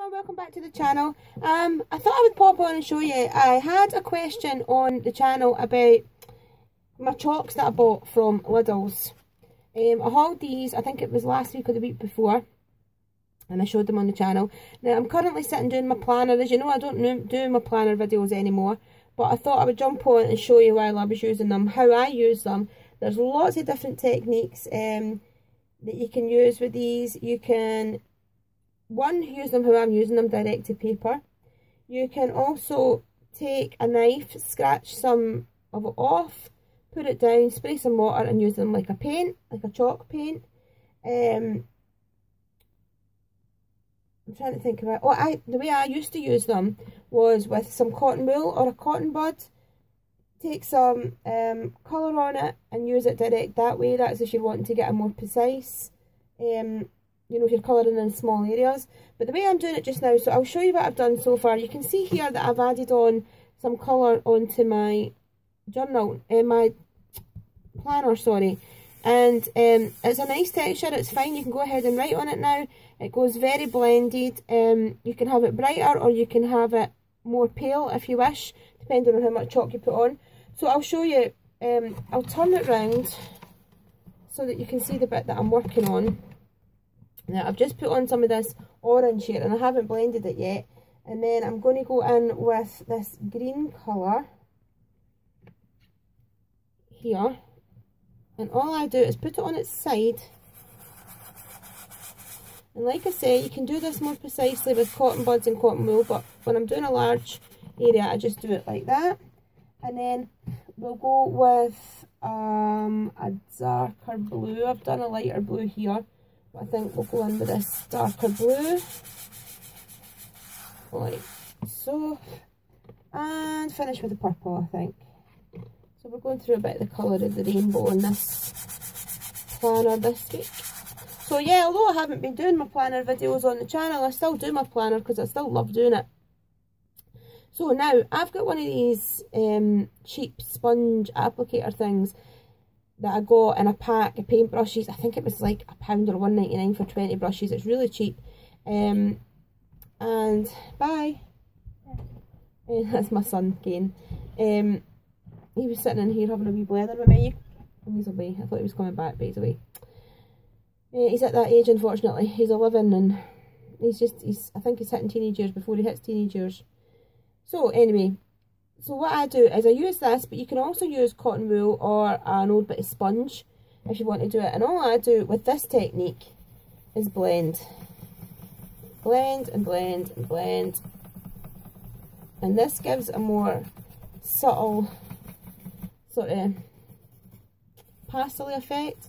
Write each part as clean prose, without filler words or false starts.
Hello, welcome back to the channel. I thought I would pop on and show you. I had a question on the channel about my chalks that I bought from Lidl's. I hauled these, I think it was last week or the week before, and I showed them on the channel. Now I'm currently sitting doing my planner. As you know, I don't do my planner videos anymore, but I thought I would jump on and show you while I was using them, how I use them. There's lots of different techniques that you can use with these. You can use them how I'm using them, direct to paper. You can also take a knife, scratch some of it off, put it down, spray some water and use them like a paint, like a chalk paint. I'm trying to think about the way I used to use them was with some cotton wool or a cotton bud. Take some colour on it and use it direct that way. That's if you're wanting to get a more precise you know, if you're colouring in small areas. But the way I'm doing it just now, so I'll show you what I've done so far. You can see here that I've added on some colour onto my journal, my planner, sorry. And it's a nice texture, it's fine, you can go ahead and write on it now. It goes very blended. You can have it brighter or you can have it more pale if you wish, depending on how much chalk you put on. So I'll show you, I'll turn it round so that you can see the bit that I'm working on. Now I've just put on some of this orange here and I haven't blended it yet, and then I'm going to go in with this green colour here, and all I do is put it on its side. And like I say, you can do this more precisely with cotton buds and cotton wool, but when I'm doing a large area I just do it like that. And then we'll go with a darker blue. I've done a lighter blue here, I think we'll go in with this darker blue, like so, and finish with the purple, I think. So we're going through a bit of the colour of the rainbow in this planner this week. So yeah, although I haven't been doing my planner videos on the channel, I still do my planner because I still love doing it. So now, I've got one of these cheap sponge applicator things that I got in a pack of paintbrushes. I think it was like £1 or £1.99 for 20 brushes. It's really cheap. And bye. That's my son again. He was sitting in here having a wee blather with me, and he's away. I thought he was coming back, but he's away. He's at that age, unfortunately. He's 11 and I think he's hitting teenage years before he hits teenage years. So anyway, so what I do is I use this, but you can also use cotton wool or an old bit of sponge if you want to do it. And all I do with this technique is blend. Blend and blend and blend. And this gives a more subtle sort of pastel effect.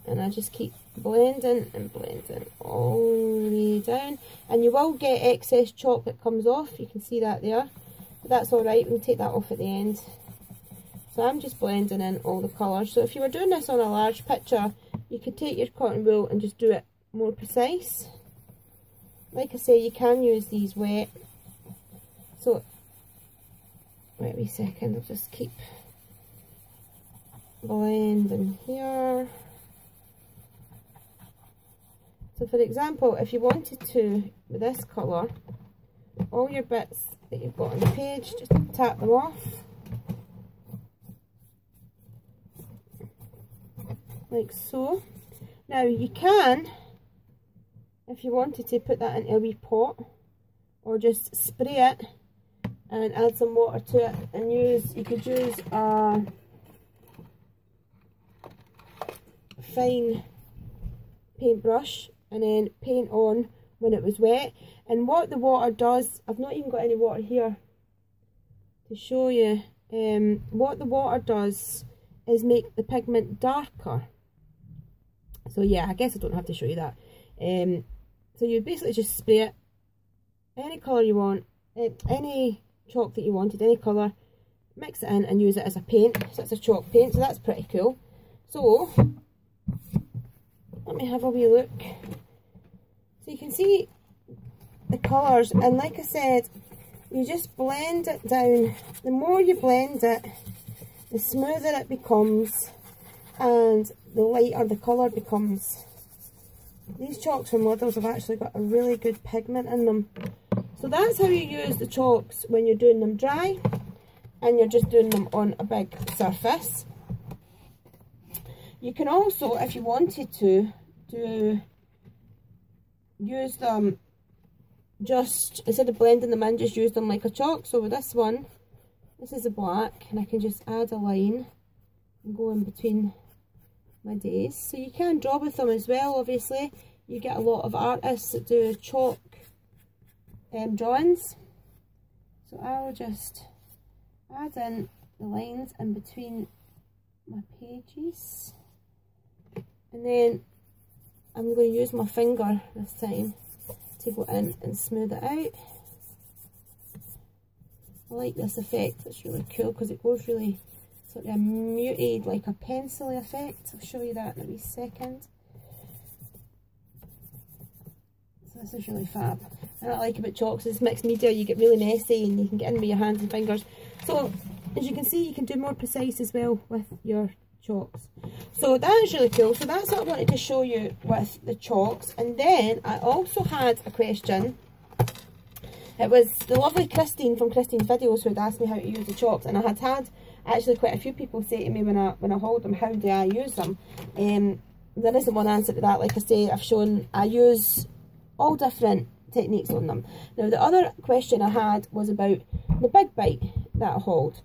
And I just keep blending and blending all the way down, and you will get excess chalk that comes off. You can see that there, but that's alright, we can take that off at the end. So I'm just blending in all the colours. So if you were doing this on a large picture, you could take your cotton wool and just do it more precise. Like I say, you can use these wet. So wait a wee second, I'll just keep blending here. So for example, if you wanted to, with this colour, all your bits that you've got on the page, just tap them off. Like so. Now you can, if you wanted to, put that into a wee pot, or just spray it and add some water to it and you could use a fine paintbrush and then paint on when it was wet. And what the water does, I've not even got any water here to show you, what the water does is make the pigment darker. So yeah, I guess I don't have to show you that. So you basically just spray it, any colour you want, any chalk that you wanted, any colour, mix it in and use it as a paint. So it's a chalk paint, so that's pretty cool. So let me have a wee look. So you can see the colours, and like I said, you just blend it down. The more you blend it, the smoother it becomes and the lighter the colour becomes. These chalks from Lidl's have actually got a really good pigment in them. So that's how you use the chalks when you're doing them dry and you're just doing them on a big surface. You can also, if you wanted to, use them just, instead of blending them in, just use them like a chalk. So with this one, this is a black, and I can just add a line and go in between my days. So you can draw with them as well, obviously. You get a lot of artists that do chalk drawings. So I will just add in the lines in between my pages. And then I'm going to use my finger this time to go in and smooth it out. I like this effect, it's really cool because it goes really sort of muted, like a pencil effect. I'll show you that in a wee second. So this is really fab. And what I like about chalks is mixed media, you get really messy and you can get in with your hands and fingers. So as you can see, you can do more precise as well with your chalks. So that is really cool. So that's what I wanted to show you with the chalks. And then I also had a question. It was the lovely Christine from Christine's Videos who had asked me how to use the chalks, and I had actually quite a few people say to me when I hold them, how do I use them? There isn't one answer to that. Like I say, I use all different techniques on them. Now the other question I had was about the big bite that I hold.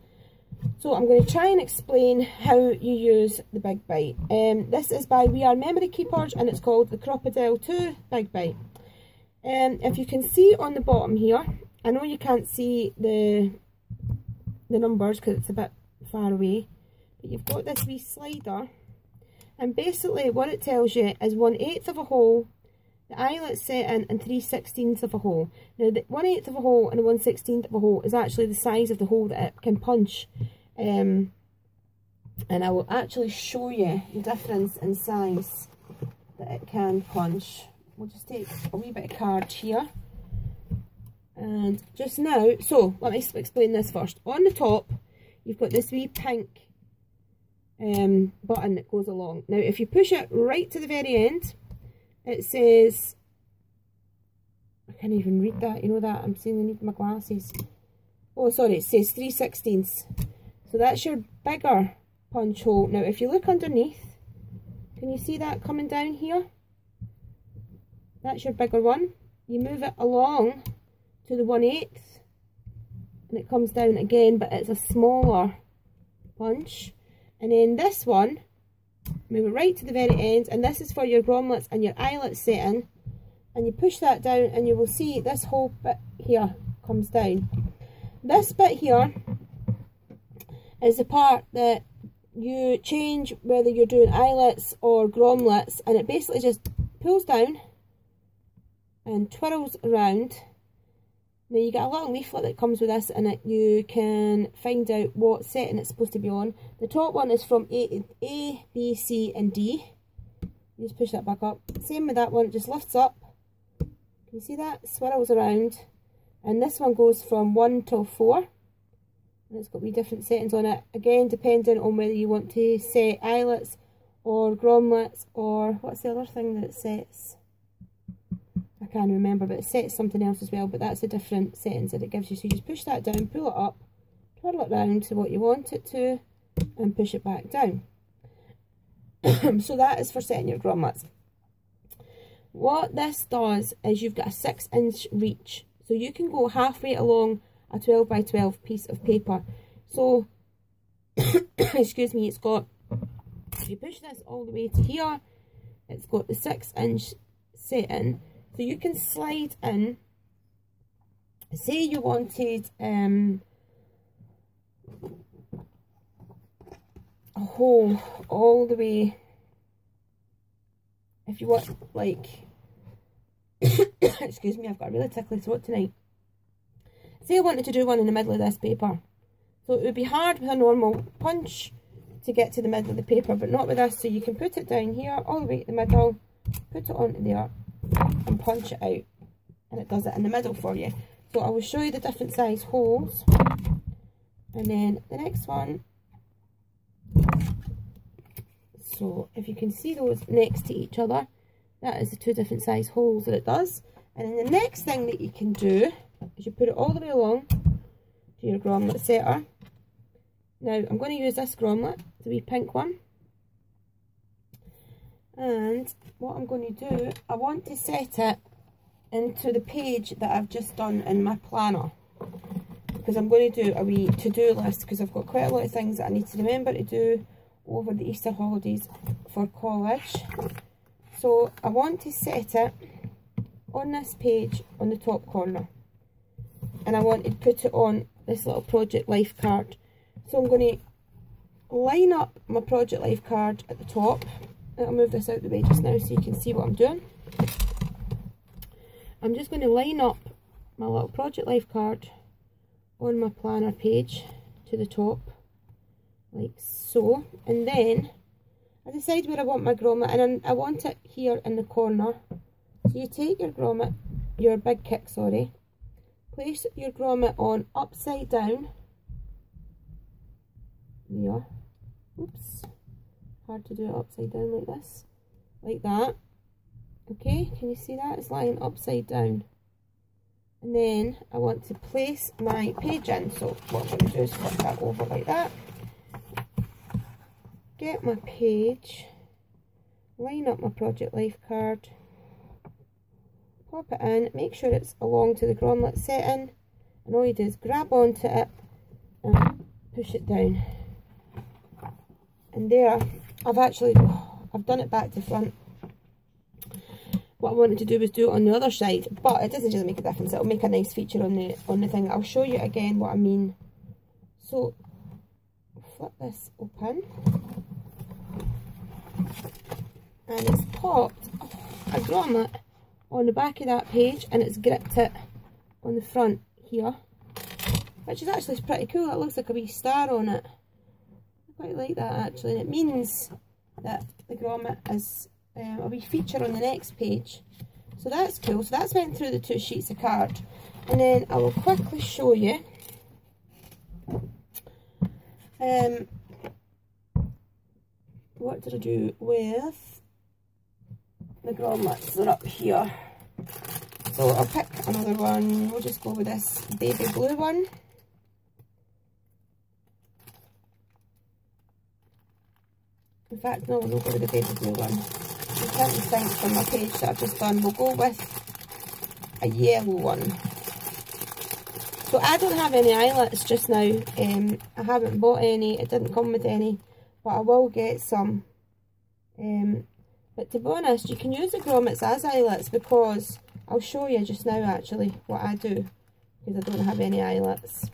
So I'm going to try and explain how you use the big bite. This is by We Are Memory Keepers, and it's called the Crocodile 2 Big Bite. If you can see on the bottom here, I know you can't see the numbers because it's a bit far away, but you've got this wee slider, and basically what it tells you is 1/8 of a hole, the eyelet setting, and 3/16 of a hole. Now the 1/8 of a hole and 1/16 of a hole is actually the size of the hole that it can punch, and I will actually show you the difference in size that it can punch. We'll just take a wee bit of card here, and just now, so let me explain this first. On the top you've got this wee pink button that goes along. Now if you push it right to the very end, it says, I can't even read that, you know that, I'm saying I need my glasses. Oh sorry, it says 3/16. So that's your bigger punch hole. Now if you look underneath, can you see that coming down here? That's your bigger one. You move it along to the 1/8 and it comes down again, but it's a smaller punch. And then this one, move it right to the very end, and this is for your grommets and your eyelet setting, and you push that down and you will see this whole bit here comes down. This bit here is the part that you change whether you're doing eyelets or grommets, and it basically just pulls down and twirls around. Now you get a little leaflet that comes with this, and you can find out what setting it's supposed to be on. The top one is from A, B, C and D. You just push that back up. Same with that one, it just lifts up. Can you see that? Swirls around. And this one goes from 1 till 4. And it's got wee different settings on it. Again, depending on whether you want to set eyelets or grommets, or what's the other thing that it sets? I can't remember, but it sets something else as well, but that's the different settings that it gives you. So you just push that down, pull it up, twirl it round to what you want it to, and push it back down. So that is for setting your grommets. What this does is you've got a 6-inch reach, so you can go halfway along a 12 by 12 piece of paper. So excuse me, it's got, if you push this all the way to here, it's got the 6-inch setting. So you can slide in, say you wanted a hole all the way, if you want, like, excuse me, I've got a really tickly throat tonight. Say I wanted to do one in the middle of this paper. So it would be hard with a normal punch to get to the middle of the paper, but not with this. So you can put it down here, all the way to the middle, put it onto there, and punch it out, and it does it in the middle for you. So I will show you the different size holes, and then the next one. So if you can see those next to each other, That is the 2 different size holes that it does. And then the next thing that you can do is you put it all the way along to your grommet setter. Now I'm going to use this grommet, the wee pink one. And what I'm going to do, I want to set it into the page that I've just done in my planner. Because I'm going to do a wee to-do list, because I've got quite a lot of things that I need to remember to do over the Easter holidays for college. So I want to set it on this page on the top corner. And I want to put it on this little project life card. So I'm going to line up my project life card at the top. I'll move this out the way just now so you can see what I'm doing. I'm just going to line up my little project life card on my planner page to the top, like so. And then I decide where I want my grommet, and I want it here in the corner. So you take your grommet, your big kick, sorry, place your grommet on upside down. There. Oops. Hard to do it upside down like this. Like that. Okay, can you see that? It's lying upside down. And then I want to place my page in. So what I'm going to do is flip that over like that. Get my page. Line up my project life card. Pop it in. Make sure it's along to the grommet setting. And all you do is grab onto it and push it down. And there, I've done it back to front. What I wanted to do was do it on the other side, but it doesn't really make a difference. It'll make a nice feature on the thing. I'll show you again what I mean. So flip this open, and it's popped a grommet on the back of that page, and it's gripped it on the front here, which is actually pretty cool. It looks like a wee star on it. I quite like that actually, and it means that the grommet is a wee feature on the next page. So that's cool. So that's went through the 2 sheets of card, and then I will quickly show you what did I do with the grommets. They're up here. So I'll pick another one. We'll just go with this baby blue one. In fact, no, we'll go with the baby blue one. I can't think from my page that I've just done. We'll go with a yellow one. So I don't have any eyelets just now. I haven't bought any. It didn't come with any, but I will get some. But to be honest, you can use the grommets as eyelets, because I'll show you just now actually what I do, because I don't have any eyelets.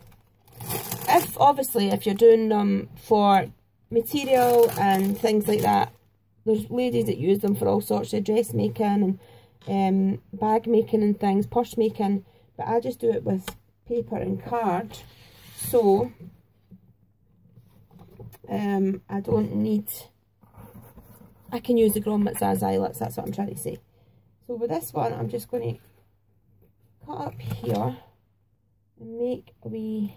Obviously if you're doing them for material and things like that, there's ladies that use them for all sorts of dressmaking and bag making and things, purse making, but I just do it with paper and card, so I don't need, I can use the grommets as eyelets, that's what I'm trying to say. So with this one, I'm just going to cut up here and make a wee,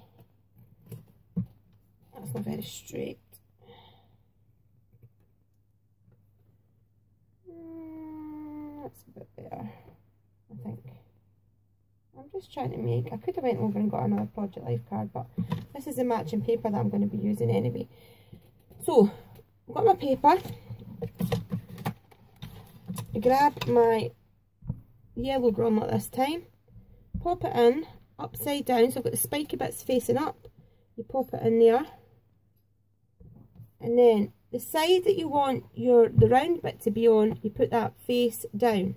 that's not very straight. That's a bit better, I think. I'm just trying to make, I could have went over and got another project life card, but this is the matching paper that I'm going to be using anyway. So, I've got my paper. I grab my yellow grommet this time, pop it in upside down, so I've got the spiky bits facing up. You pop it in there, and then the side that you want the round bit to be on, you put that face down.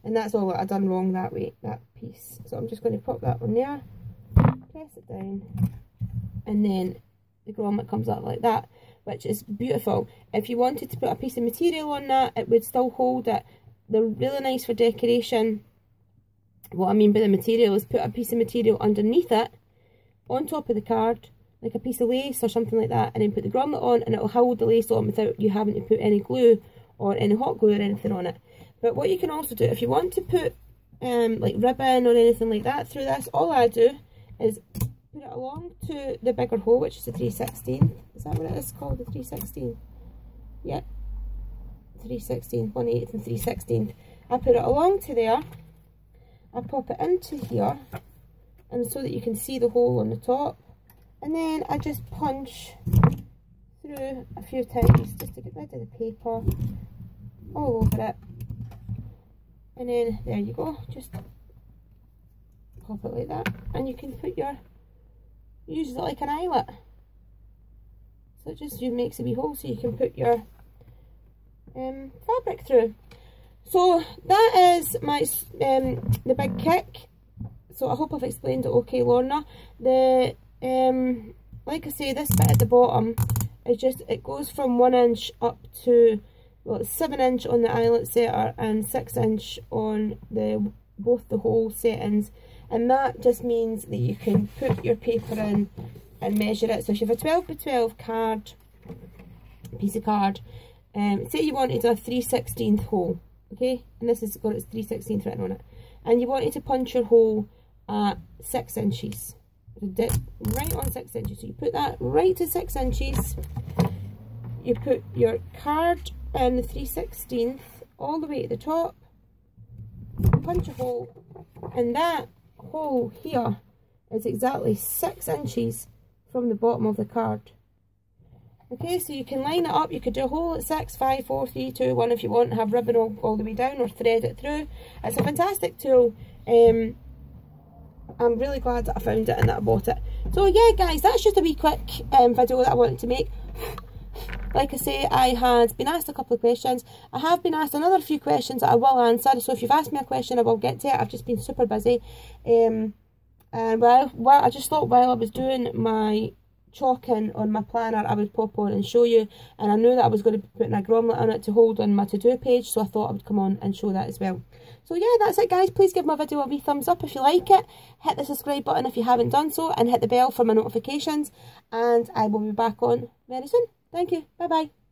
And that's all that I've done wrong that way, that piece. So I'm just going to pop that on there, press it down, and then the grommet comes up like that, which is beautiful. If you wanted to put a piece of material on that, it would still hold it. They're really nice for decoration. What I mean by the material is put a piece of material underneath it, on top of the card, like a piece of lace or something like that, and then put the grommet on, and it will hold the lace on without you having to put any glue or any hot glue or anything on it. But what you can also do, if you want to put like ribbon or anything like that through this, all I do is put it along to the bigger hole, which is the 3/16. Is that what it is called, the 3/16? Yeah, 3/16, 1/8 and 3/16. I put it along to there, I pop it into here, and so that you can see the hole on the top, and then I just punch through a few times just to get rid of the paper all over it, and then there you go, just pop it like that, and you can put your, use it like an eyelet, so it just makes a wee hole so you can put your fabric through. So that is my the big kick. So I hope I've explained it okay, Lorna. The like I say, this bit at the bottom is just, it goes from 1 inch up to, well, it's 7 inch on the eyelet setter and 6 inch on the both the hole settings, and that just means that you can put your paper in and measure it. So if you have a 12 by 12 card, piece of card, say you wanted a 3/16 hole, okay, and this has got its 3/16 written on it, and you wanted to punch your hole at 6 inches, right on 6 inches, so you put that right to 6 inches, you put your card in the 3/16 all the way at the top, punch a hole, and that hole here is exactly 6 inches from the bottom of the card. Okay, so you can line it up. You could do a hole at 6, 5, 4, 3, 2, 1 if you want, have ribbon all the way down, or thread it through. It's a fantastic tool. I'm really glad that I found it and that I bought it. So yeah guys, that's just a wee quick video that I wanted to make. Like I say, I had been asked a couple of questions. I have been asked another few questions that I will answer. So if you've asked me a question, I will get to it. I've just been super busy. And I just thought while I was doing my chalking on my planner, I would pop on and show you. And I knew that I was going to be putting a grommet on it to hold on my to-do page, so I thought I would come on and show that as well. So yeah, that's it guys. Please give my video a wee thumbs up if you like it. Hit the subscribe button if you haven't done so, and hit the bell for my notifications. And I will be back on very soon. Thank you. Bye bye.